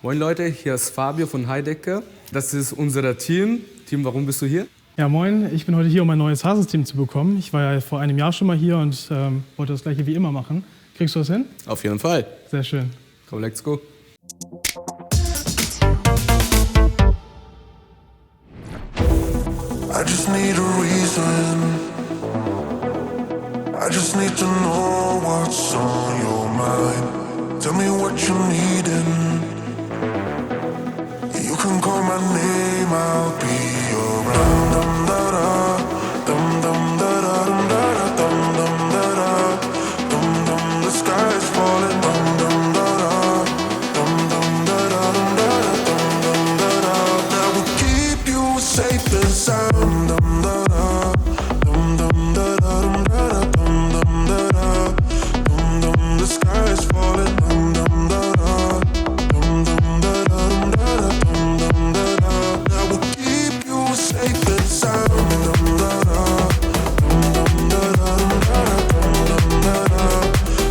Moin Leute, hier ist Fabio von Heydecke. Das ist unser Team. Team, warum bist du hier? Ja, moin. Ich bin heute hier, um ein neues Hairsystem zu bekommen. Ich war ja vor einem Jahr schon mal hier und wollte das gleiche wie immer machen. Kriegst du das hin? Auf jeden Fall. Sehr schön. Komm, let's go. I just need a reason. I just need to know what's on your mind. Tell me what you're needing. You can call my name, I'll be around. Dum da da, dum dum da da, dum da da, dum dum da da, dum dum. The sky is falling. Dum dum da da, dum dum da da, dum da da, dum dum da da. That will keep you safe and sound. Dum da da, dum dum da da, dum da da, dum dum da da, dum dum. The sky is falling. Dum dum da da, dum dum da da, dum da da, dum dum da da. That will keep you safe and sound. Dum da da, dum dum da da, dum da da, dum dum da da,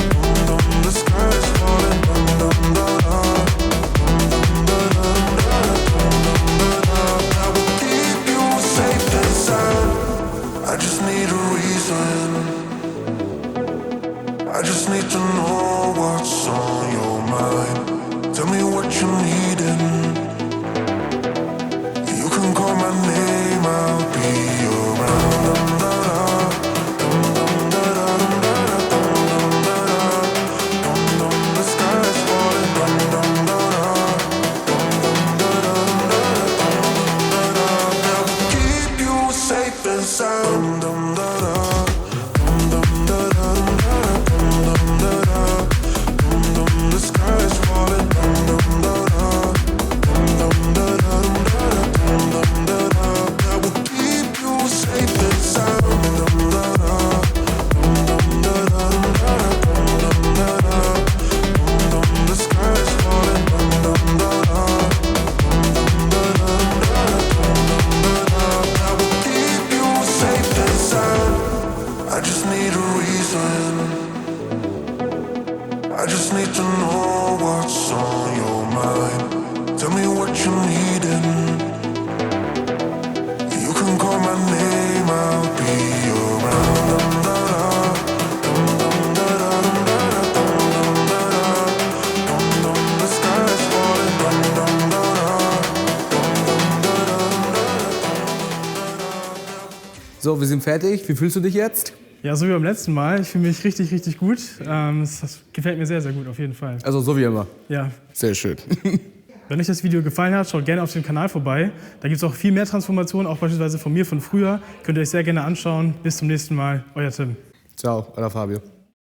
dum dum. The sky is falling. Dum dum da da, dum dum da da, dum da da, dum dum da da. That will keep you safe and sound. I just need a reason. I just need to know what's on your mind. Tell me what you're needing. You can call my name, I'll be around. Dum da da, dum dum da da, dum da da, dum dum da da, dum dum. The sky is falling. Dum dum da da, dum dum da da, dum da da, dum dum da da. That will keep you safe and sound. Dum da da, dum dum da da, dum da da, dum dum da da, dum dum. The sky is falling. Dum dum da da, dum dum da da, dum da da, dum dum da da. That will keep you safe and sound. Dum da da, dum dum da da, dum da da, dum dum da da, dum dum. The sky is falling. Dum dum da da, dum dum da da, dum da da, dum dum da da. That will keep you safe and sound. I just need a reason. I just need to know what's on your mind. Tell me what you're needing. You can call my name, I'll be around. Dum da da, dum dum da da, dum da da, dum dum da da, dum dum. The sky is falling. Dum dum da da, dum dum da da, dum da da. So, wir sind fertig. Wie fühlst du dich jetzt? Ja, so wie beim letzten Mal. Ich fühle mich richtig, richtig gut. Das gefällt mir sehr, sehr gut, auf jeden Fall. Also so wie immer. Ja. Sehr schön. Wenn euch das Video gefallen hat, schaut gerne auf dem Kanal vorbei. Da gibt es auch viel mehr Transformationen, auch beispielsweise von mir von früher. Könnt ihr euch sehr gerne anschauen. Bis zum nächsten Mal. Euer Tim. Ciao, euer Fabio.